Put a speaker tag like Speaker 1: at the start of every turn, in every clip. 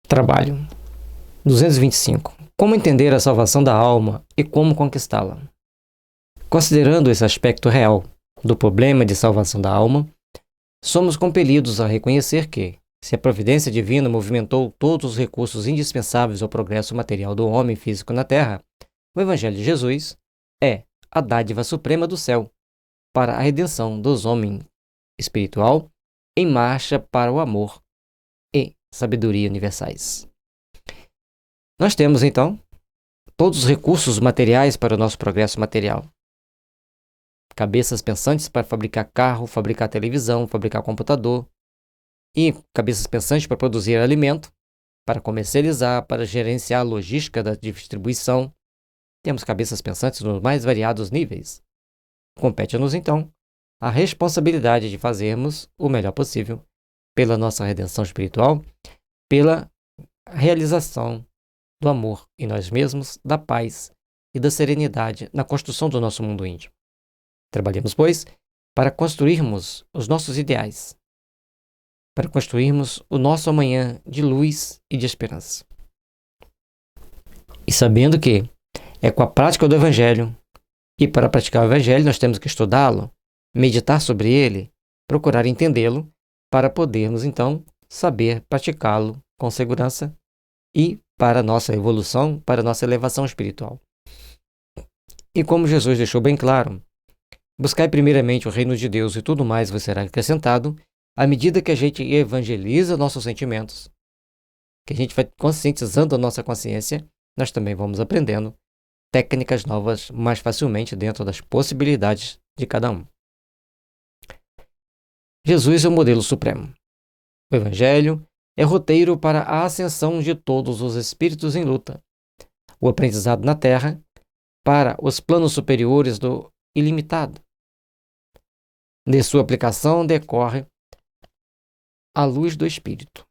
Speaker 1: Trabalho. 225. Como entender a salvação da alma e como conquistá-la? Considerando esse aspecto real do problema de salvação da alma, somos compelidos a reconhecer que, se a providência divina movimentou todos os recursos indispensáveis ao progresso material do homem físico na Terra, o Evangelho de Jesus é a dádiva suprema do céu para a redenção dos homens espiritual em marcha para o amor e sabedoria universais. Nós temos, então, todos os recursos materiais para o nosso progresso material. Cabeças pensantes para fabricar carro, fabricar televisão, fabricar computador. E cabeças pensantes para produzir alimento, para comercializar, para gerenciar a logística da distribuição. Temos cabeças pensantes nos mais variados níveis. Compete-nos, então, a responsabilidade de fazermos o melhor possível pela nossa redenção espiritual, pela realização do amor em nós mesmos, da paz e da serenidade na construção do nosso mundo íntimo. Trabalhemos, pois, para construirmos os nossos ideais, para construirmos o nosso amanhã de luz e de esperança. E sabendo que é com a prática do Evangelho, e para praticar o Evangelho nós temos que estudá-lo, meditar sobre ele, procurar entendê-lo, para podermos então saber praticá-lo com segurança e para a nossa evolução, para a nossa elevação espiritual. E como Jesus deixou bem claro, buscai primeiramente o reino de Deus e tudo mais vos será acrescentado, à medida que a gente evangeliza nossos sentimentos, que a gente vai conscientizando a nossa consciência, nós também vamos aprendendo técnicas novas mais facilmente dentro das possibilidades de cada um. Jesus é o modelo supremo. O Evangelho é roteiro para a ascensão de todos os espíritos em luta. O aprendizado na Terra para os planos superiores do ilimitado. De sua aplicação decorre a luz do Espírito.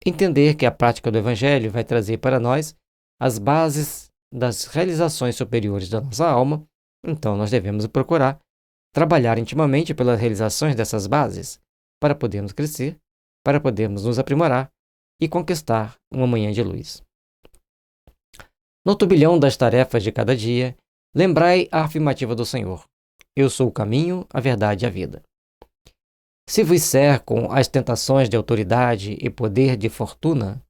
Speaker 1: Entender que a prática do Evangelho vai trazer para nós as bases das realizações superiores da nossa alma, então nós devemos procurar trabalhar intimamente pelas realizações dessas bases, para podermos crescer, para podermos nos aprimorar e conquistar uma manhã de luz. No turbilhão das tarefas de cada dia, lembrai a afirmativa do Senhor: eu sou o caminho, a verdade e a vida. Se vos cercam as tentações de autoridade e poder de fortuna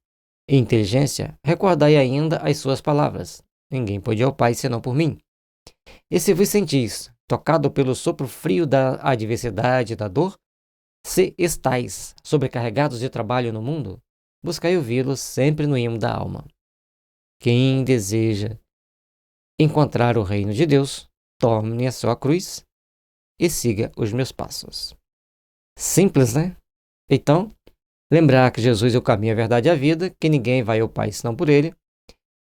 Speaker 1: e inteligência, recordai ainda as suas palavras: ninguém pode ir ao Pai senão por mim. E se vos sentis tocado pelo sopro frio da adversidade e da dor, se estais sobrecarregados de trabalho no mundo, buscai ouvi-lo sempre no imo da alma. Quem deseja encontrar o reino de Deus, tome a sua cruz e siga os meus passos. Simples, né? Então, lembrar que Jesus é o caminho, a verdade e a vida, que ninguém vai ao Pai senão por ele,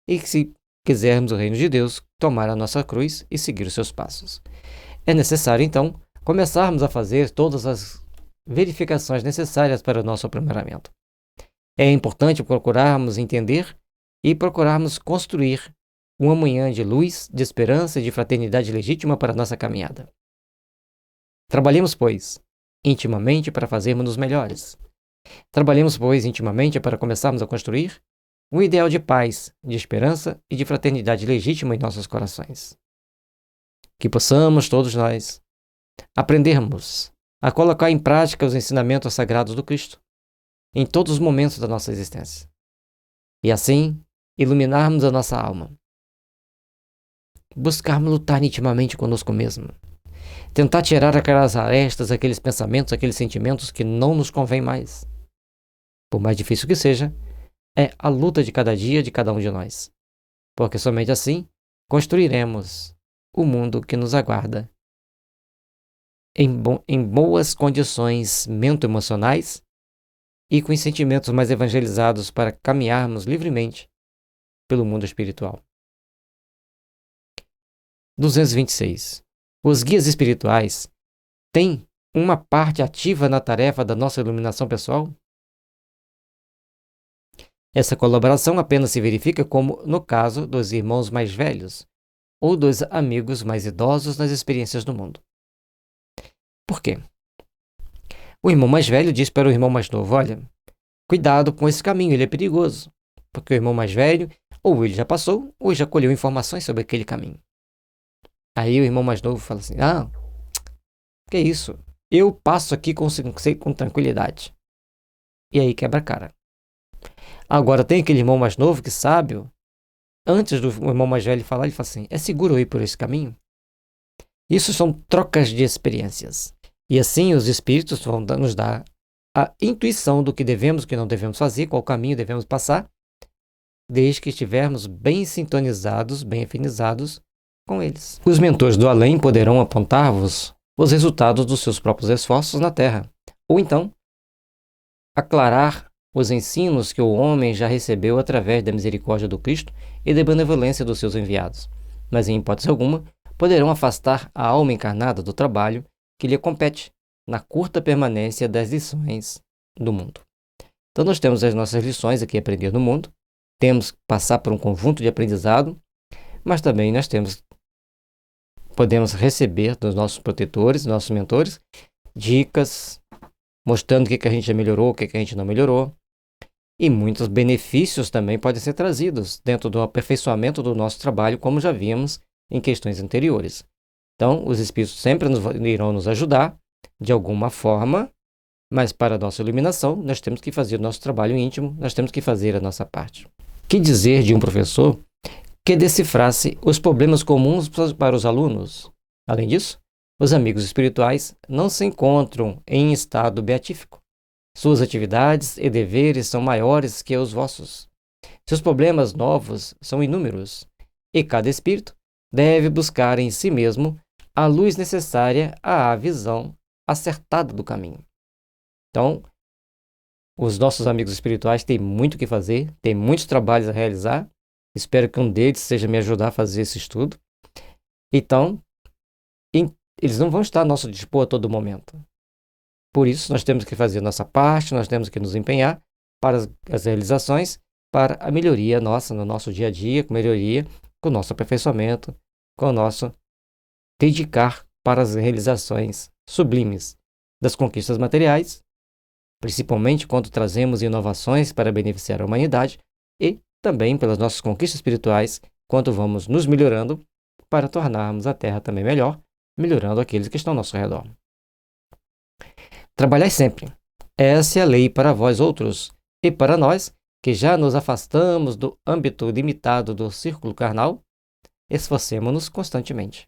Speaker 1: e que se quisermos o reino de Deus, tomar a nossa cruz e seguir os seus passos. É necessário, então, começarmos a fazer todas as verificações necessárias para o nosso aprimoramento. É importante procurarmos entender e procurarmos construir uma manhã de luz, de esperança e de fraternidade legítima para a nossa caminhada. Trabalhemos, pois, intimamente para fazermos-nos melhores. Trabalhemos, pois, intimamente para começarmos a construir um ideal de paz, de esperança e de fraternidade legítima em nossos corações. Que possamos, todos nós, aprendermos a colocar em prática os ensinamentos sagrados do Cristo em todos os momentos da nossa existência. E assim, iluminarmos a nossa alma. Buscarmos lutar intimamente conosco mesmo. Tentar tirar aquelas arestas, aqueles pensamentos, aqueles sentimentos que não nos convêm mais. Por mais difícil que seja, é a luta de cada dia de cada um de nós. Porque somente assim construiremos o mundo que nos aguarda em boas condições mento-emocionais e com sentimentos mais evangelizados para caminharmos livremente pelo mundo espiritual. 226. Os guias espirituais têm uma parte ativa na tarefa da nossa iluminação pessoal? Essa colaboração apenas se verifica como no caso dos irmãos mais velhos ou dos amigos mais idosos nas experiências do mundo. Por quê? O irmão mais velho diz para o irmão mais novo: olha, cuidado com esse caminho, ele é perigoso, porque o irmão mais velho, ou ele já passou, ou já colheu informações sobre aquele caminho. Aí o irmão mais novo fala assim, que isso? Eu passo aqui com tranquilidade. E aí quebra a cara. Agora tem aquele irmão mais novo que sábio, antes do irmão mais velho falar, ele fala assim, é seguro eu ir por esse caminho? Isso são trocas de experiências. E assim os espíritos vão nos dar a intuição do que devemos e que não devemos fazer, qual caminho devemos passar, desde que estivermos bem sintonizados, bem afinizados com eles. Os mentores do além poderão apontar-vos os resultados dos seus próprios esforços na Terra, ou então aclarar os ensinos que o homem já recebeu através da misericórdia do Cristo e da benevolência dos seus enviados, mas em hipótese alguma poderão afastar a alma encarnada do trabalho que lhe compete na curta permanência das lições do mundo. Então nós temos as nossas lições aqui a aprender no mundo, temos que passar por um conjunto de aprendizado, mas também nós podemos receber dos nossos protetores, nossos mentores, dicas, mostrando o que a gente já melhorou, o que a gente não melhorou. E muitos benefícios também podem ser trazidos dentro do aperfeiçoamento do nosso trabalho, como já vimos em questões anteriores. Então, os espíritos sempre irão nos ajudar, de alguma forma, mas para a nossa iluminação, nós temos que fazer o nosso trabalho íntimo, nós temos que fazer a nossa parte. Que dizer de um professor que decifrasse os problemas comuns para os alunos? Além disso, os amigos espirituais não se encontram em estado beatífico. Suas atividades e deveres são maiores que os vossos. Seus problemas novos são inúmeros, e cada espírito deve buscar em si mesmo a luz necessária à visão acertada do caminho. Então, os nossos amigos espirituais têm muito o que fazer, têm muitos trabalhos a realizar. Espero que um deles seja me ajudar a fazer esse estudo. Então, eles não vão estar a nosso dispor a todo momento. Por isso, nós temos que fazer nossa parte, nós temos que nos empenhar para as realizações, para a melhoria nossa no nosso dia a dia, com melhoria, com o nosso aperfeiçoamento, com o nosso dedicar para as realizações sublimes das conquistas materiais, principalmente quando trazemos inovações para beneficiar a humanidade, e também pelas nossas conquistas espirituais, quando vamos nos melhorando para tornarmos a Terra também melhor, melhorando aqueles que estão ao nosso redor. Trabalhai sempre. Essa é a lei para vós outros, e para nós, que já nos afastamos do âmbito limitado do círculo carnal, esforcemo-nos constantemente.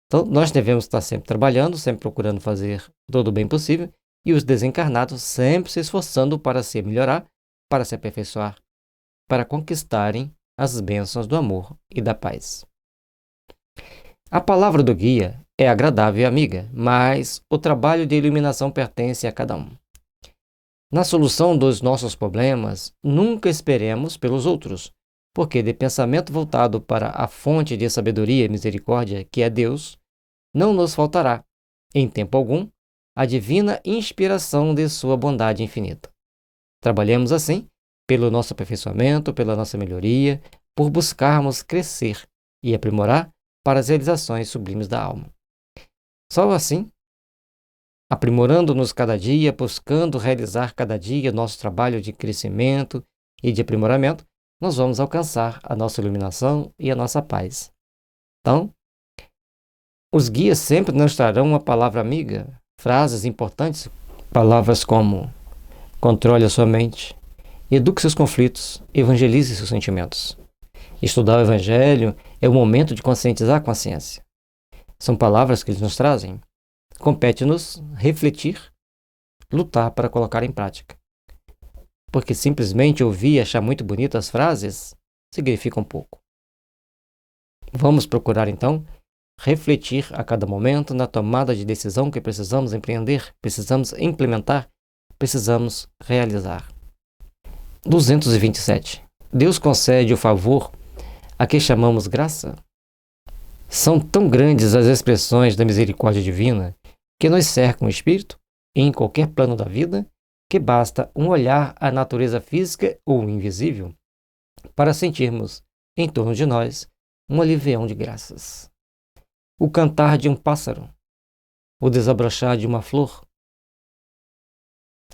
Speaker 1: Então, nós devemos estar sempre trabalhando, sempre procurando fazer todo o bem possível, e os desencarnados sempre se esforçando para se melhorar, para se aperfeiçoar, para conquistarem as bênçãos do amor e da paz. A palavra do guia é agradável e amiga, mas o trabalho de iluminação pertence a cada um. Na solução dos nossos problemas, nunca esperemos pelos outros, porque de pensamento voltado para a fonte de sabedoria e misericórdia, que é Deus, não nos faltará, em tempo algum, a divina inspiração de sua bondade infinita. Trabalhemos assim, pelo nosso aperfeiçoamento, pela nossa melhoria, por buscarmos crescer e aprimorar para as realizações sublimes da alma. Só assim, aprimorando-nos cada dia, buscando realizar cada dia nosso trabalho de crescimento e de aprimoramento, nós vamos alcançar a nossa iluminação e a nossa paz. Então, os guias sempre nos trarão uma palavra amiga, frases importantes, palavras como controle a sua mente, eduque seus conflitos, evangelize seus sentimentos. Estudar o Evangelho é o momento de conscientizar a consciência. São palavras que eles nos trazem. Compete-nos refletir, lutar para colocar em prática. Porque simplesmente ouvir e achar muito bonitas as frases significa um pouco. Vamos procurar, então, refletir a cada momento na tomada de decisão que precisamos empreender, precisamos implementar, precisamos realizar. 227. Deus concede o favor a que chamamos graça? São tão grandes as expressões da misericórdia divina que nos cercam o espírito, em qualquer plano da vida, que basta um olhar à natureza física ou invisível para sentirmos em torno de nós um alivião de graças. O cantar de um pássaro, o desabrochar de uma flor,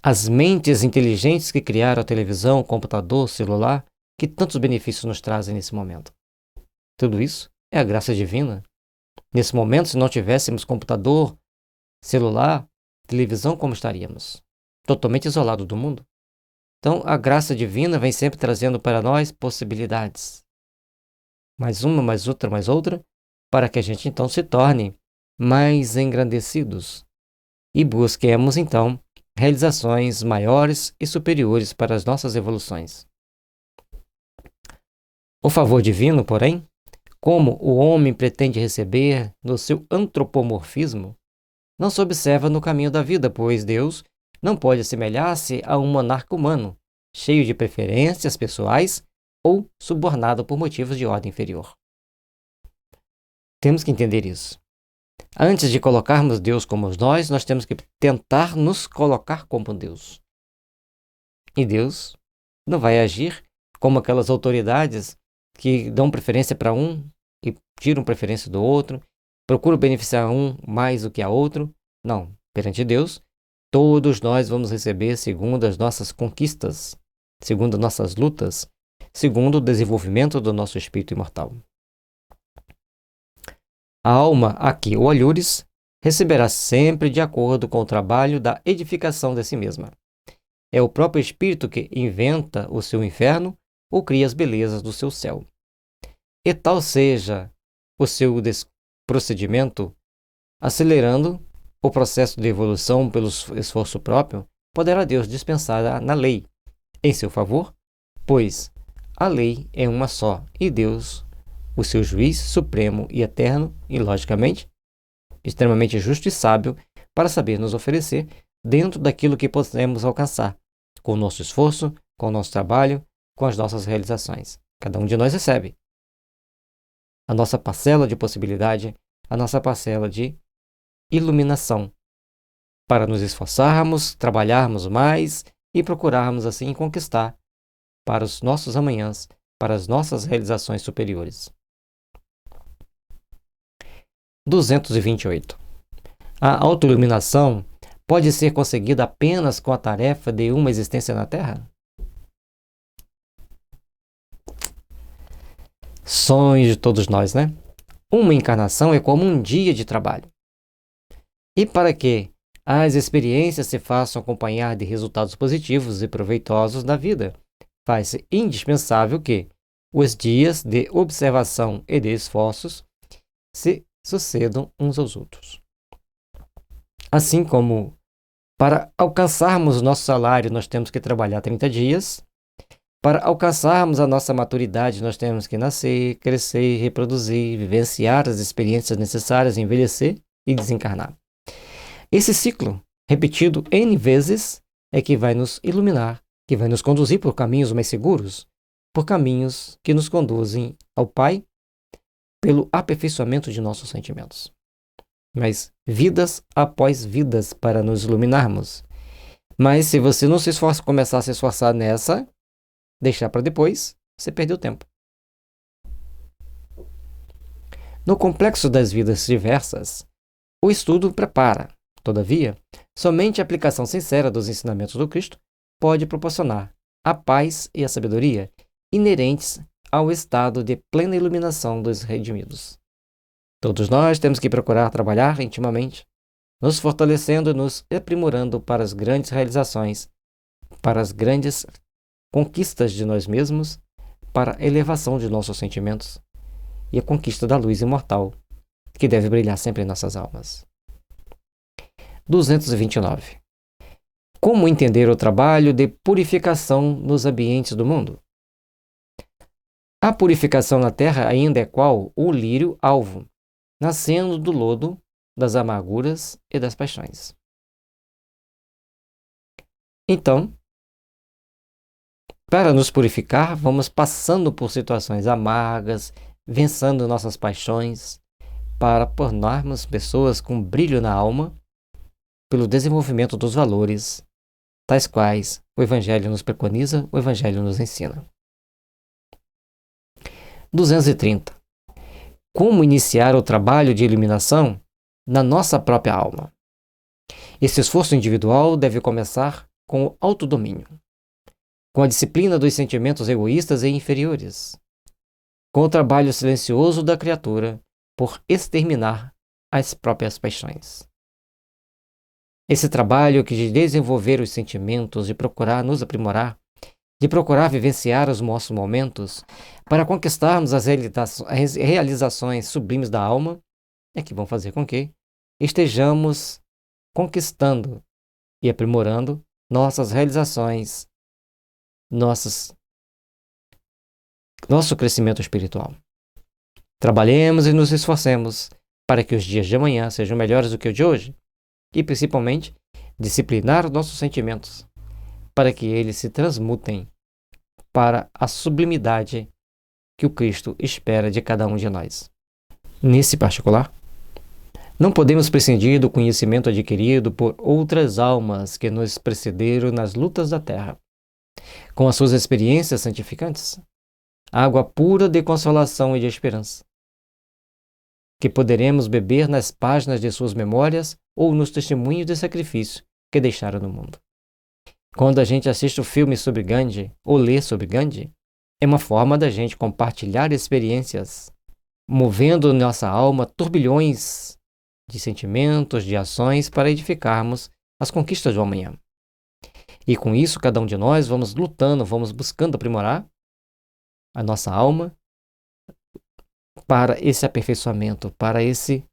Speaker 1: As mentes inteligentes que criaram a televisão, o computador, o celular, que tantos benefícios nos trazem nesse momento. Tudo isso é a graça divina. Nesse momento, se não tivéssemos computador, celular, televisão, como estaríamos? Totalmente isolados do mundo. Então, a graça divina vem sempre trazendo para nós possibilidades. Mais uma, mais outra, para que a gente então se torne mais engrandecidos e busquemos então realizações maiores e superiores para as nossas evoluções. O favor divino, porém, como o homem pretende receber no seu antropomorfismo, não se observa no caminho da vida, pois Deus não pode assemelhar-se a um monarca humano, cheio de preferências pessoais ou subornado por motivos de ordem inferior. Temos que entender isso. Antes de colocarmos Deus como nós temos que tentar nos colocar como Deus. E Deus não vai agir como aquelas autoridades que dão preferência para um e tiram preferência do outro, procuram beneficiar um mais do que a outro. Não, perante Deus, todos nós vamos receber segundo as nossas conquistas, segundo nossas lutas, segundo o desenvolvimento do nosso espírito imortal. A alma, aqui ou alhures, receberá sempre de acordo com o trabalho da edificação de si mesma. É o próprio espírito que inventa o seu inferno ou cria as belezas do seu céu. E tal seja o seu procedimento, acelerando o processo de evolução pelo esforço próprio, poderá Deus dispensar na lei em seu favor, pois a lei é uma só e Deus, o seu juiz supremo e eterno, e logicamente, extremamente justo e sábio, para saber nos oferecer dentro daquilo que podemos alcançar, com o nosso esforço, com o nosso trabalho, com as nossas realizações. Cada um de nós recebe a nossa parcela de possibilidade, a nossa parcela de iluminação, para nos esforçarmos, trabalharmos mais e procurarmos assim conquistar para os nossos amanhãs, para as nossas realizações superiores. 228. A autoiluminação pode ser conseguida apenas com a tarefa de uma existência na Terra? Sonho de todos nós, né? Uma encarnação é como um dia de trabalho. E para que as experiências se façam acompanhar de resultados positivos e proveitosos na vida, faz-se indispensável que os dias de observação e de esforços se sucedam uns aos outros. Assim como para alcançarmos o nosso salário nós temos que trabalhar 30 dias, para alcançarmos a nossa maturidade nós temos que nascer, crescer, reproduzir, vivenciar as experiências necessárias, envelhecer e desencarnar. Esse ciclo, repetido N vezes, é que vai nos iluminar, que vai nos conduzir por caminhos mais seguros, por caminhos que nos conduzem ao Pai, pelo aperfeiçoamento de nossos sentimentos. Mas vidas após vidas para nos iluminarmos. Mas se você não se esforça, começar a se esforçar nessa, deixar para depois, você perdeu tempo. No complexo das vidas diversas, o estudo prepara. Todavia, somente a aplicação sincera dos ensinamentos do Cristo pode proporcionar a paz e a sabedoria inerentes ao estado de plena iluminação dos redimidos. Todos nós temos que procurar trabalhar intimamente, nos fortalecendo e nos aprimorando para as grandes realizações, para as grandes conquistas de nós mesmos, para a elevação de nossos sentimentos e a conquista da luz imortal, que deve brilhar sempre em nossas almas. 229. Como entender o trabalho de purificação nos ambientes do mundo? A purificação na terra ainda é qual o lírio alvo, nascendo do lodo das amarguras e das paixões. Então, para nos purificar, vamos passando por situações amargas, vencendo nossas paixões, para tornarmos pessoas com brilho na alma, pelo desenvolvimento dos valores, tais quais o Evangelho nos preconiza, o Evangelho nos ensina. 230. Como iniciar o trabalho de iluminação na nossa própria alma? Esse esforço individual deve começar com o autodomínio, com a disciplina dos sentimentos egoístas e inferiores, com o trabalho silencioso da criatura por exterminar as próprias paixões. Esse trabalho que de desenvolver os sentimentos, de procurar nos aprimorar, de procurar vivenciar os nossos momentos para conquistarmos as realizações sublimes da alma, é que vão fazer com que estejamos conquistando e aprimorando nossas realizações, nosso crescimento espiritual. Trabalhemos e nos esforcemos para que os dias de amanhã sejam melhores do que o de hoje e, principalmente, disciplinar os nossos sentimentos para que eles se transmutem para a sublimidade que o Cristo espera de cada um de nós. Nesse particular, não podemos prescindir do conhecimento adquirido por outras almas que nos precederam nas lutas da terra, com as suas experiências santificantes, água pura de consolação e de esperança, que poderemos beber nas páginas de suas memórias ou nos testemunhos de sacrifício que deixaram no mundo. Quando a gente assiste o filme sobre Gandhi ou lê sobre Gandhi, é uma forma da gente compartilhar experiências, movendo nossa alma turbilhões de sentimentos, de ações para edificarmos as conquistas do amanhã. E com isso, cada um de nós vamos lutando, vamos buscando aprimorar a nossa alma para esse aperfeiçoamento, para esse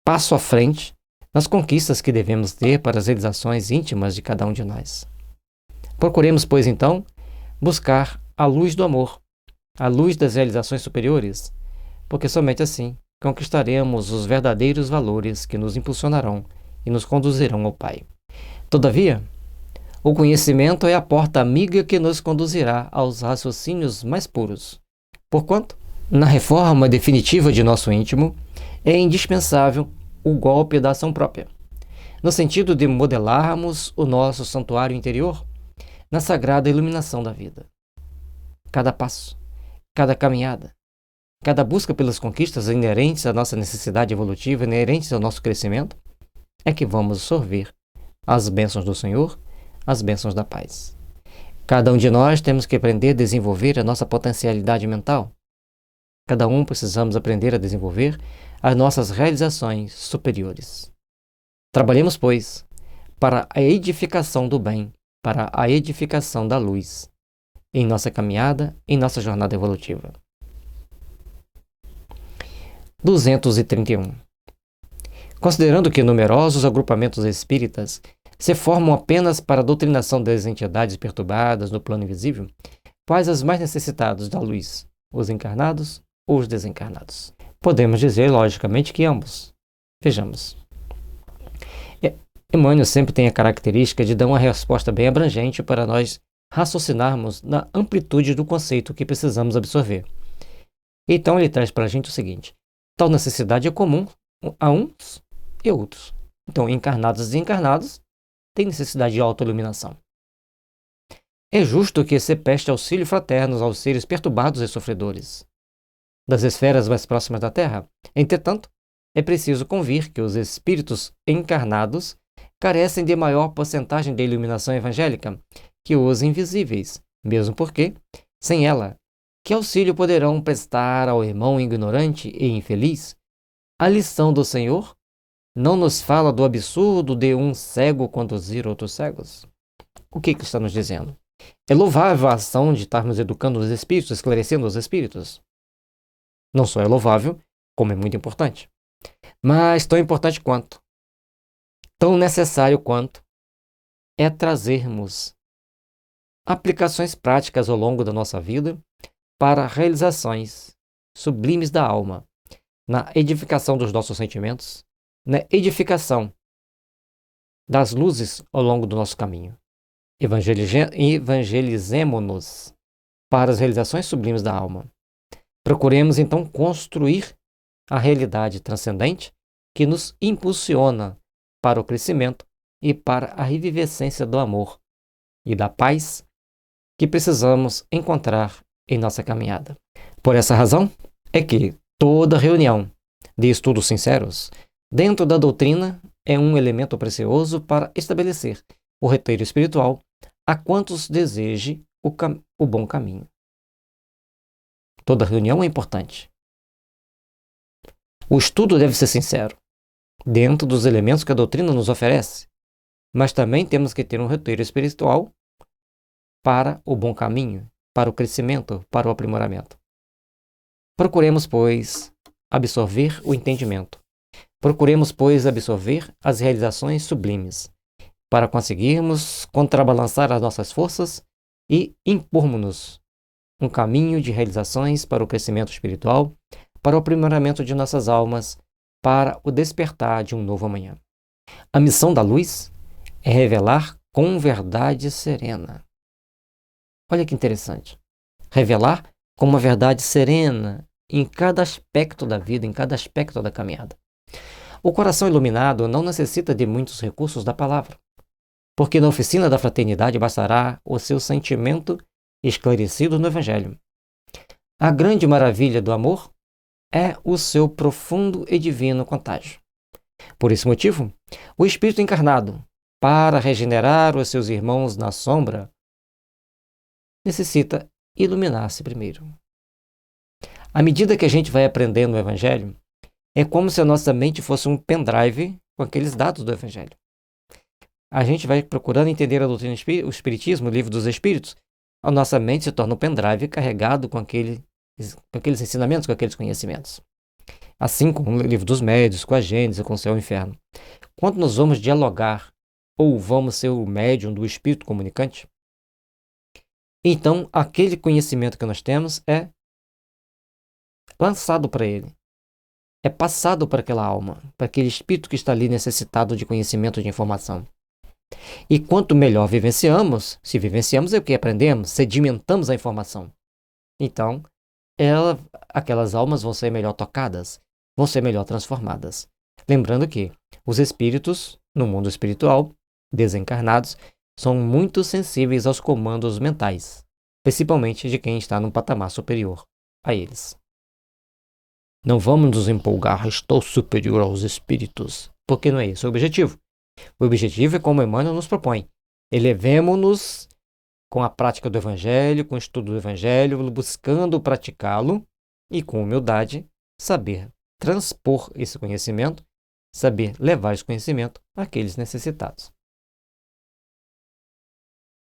Speaker 1: passo à frente nas conquistas que devemos ter para as realizações íntimas de cada um de nós. Procuremos, pois, então, buscar a luz do amor, a luz das realizações superiores, porque somente assim conquistaremos os verdadeiros valores que nos impulsionarão e nos conduzirão ao Pai. Todavia, o conhecimento é a porta amiga que nos conduzirá aos raciocínios mais puros, porquanto, na reforma definitiva de nosso íntimo, é indispensável o golpe da ação própria, no sentido de modelarmos o nosso santuário interior na sagrada iluminação da vida. Cada passo, cada caminhada, cada busca pelas conquistas inerentes à nossa necessidade evolutiva, inerentes ao nosso crescimento, é que vamos sorver as bênçãos do Senhor, as bênçãos da paz. Cada um de nós temos que aprender a desenvolver a nossa potencialidade mental. Cada um precisamos aprender a desenvolver as nossas realizações superiores. Trabalhemos, pois, para a edificação do bem, para a edificação da luz, em nossa caminhada, em nossa jornada evolutiva. 231. Considerando que numerosos agrupamentos espíritas se formam apenas para a doutrinação das entidades perturbadas no plano invisível, quais os mais necessitados da luz, os encarnados ou os desencarnados? Podemos dizer, logicamente, que ambos. Vejamos. Emmanuel sempre tem a característica de dar uma resposta bem abrangente para nós raciocinarmos na amplitude do conceito que precisamos absorver. Então ele traz para a gente o seguinte: tal necessidade é comum a uns e outros. Então, encarnados e desencarnados têm necessidade de autoiluminação. É justo que se preste auxílio fraterno aos seres perturbados e sofredores das esferas mais próximas da Terra. Entretanto, é preciso convir que os espíritos encarnados carecem de maior porcentagem de iluminação evangélica que os invisíveis, mesmo porque, sem ela, que auxílio poderão prestar ao irmão ignorante e infeliz? A lição do Senhor não nos fala do absurdo de um cego conduzir outros cegos? O que está nos dizendo? É louvável a ação de estarmos educando os espíritos, esclarecendo os espíritos. Não só é louvável, como é muito importante. Mas tão importante quanto, tão necessário quanto, é trazermos aplicações práticas ao longo da nossa vida para realizações sublimes da alma, na edificação dos nossos sentimentos, na edificação das luzes ao longo do nosso caminho. Evangelizemo-nos para as realizações sublimes da alma. Procuremos, então, construir a realidade transcendente que nos impulsiona para o crescimento e para a revivescência do amor e da paz que precisamos encontrar em nossa caminhada. Por essa razão é que toda reunião de estudos sinceros dentro da doutrina é um elemento precioso para estabelecer o roteiro espiritual a quantos deseje o bom caminho. Toda reunião é importante. O estudo deve ser sincero, dentro dos elementos que a doutrina nos oferece, mas também temos que ter um roteiro espiritual para o bom caminho, para o crescimento, para o aprimoramento. Procuremos, pois, absorver o entendimento. Procuremos, pois, absorver as realizações sublimes, para conseguirmos contrabalançar as nossas forças e impormos-nos um caminho de realizações para o crescimento espiritual, para o aprimoramento de nossas almas, para o despertar de um novo amanhã. A missão da luz é revelar com verdade serena. Olha que interessante. Revelar com uma verdade serena em cada aspecto da vida, em cada aspecto da caminhada. O coração iluminado não necessita de muitos recursos da palavra, porque na oficina da fraternidade bastará o seu sentimento esclarecido no Evangelho. A grande maravilha do amor é o seu profundo e divino contágio. Por esse motivo, o Espírito encarnado, para regenerar os seus irmãos na sombra, necessita iluminar-se primeiro. À medida que a gente vai aprendendo o Evangelho, é como se a nossa mente fosse um pendrive com aqueles dados do Evangelho. A gente vai procurando entender a doutrina, o Espiritismo, o Livro dos Espíritos, a nossa mente se torna um pendrive carregado com aqueles ensinamentos, com aqueles conhecimentos. Assim como o Livro dos Médiuns, com a Gênese, com o Céu e o Inferno. Quando nós vamos dialogar ou vamos ser o médium do Espírito comunicante, então aquele conhecimento que nós temos é lançado para ele. É passado para aquela alma, para aquele espírito que está ali necessitado de conhecimento, de informação. E quanto melhor vivenciamos, se vivenciamos é o que aprendemos, sedimentamos a informação. Então, aquelas almas vão ser melhor tocadas, vão ser melhor transformadas. Lembrando que os espíritos, no mundo espiritual, desencarnados, são muito sensíveis aos comandos mentais, principalmente de quem está num patamar superior a eles. Não vamos nos empolgar, estou superior aos espíritos, porque não é esse o objetivo. O objetivo é como Emmanuel nos propõe. Elevemo-nos com a prática do Evangelho, com o estudo do Evangelho, buscando praticá-lo e, com humildade, saber transpor esse conhecimento, saber levar esse conhecimento àqueles necessitados.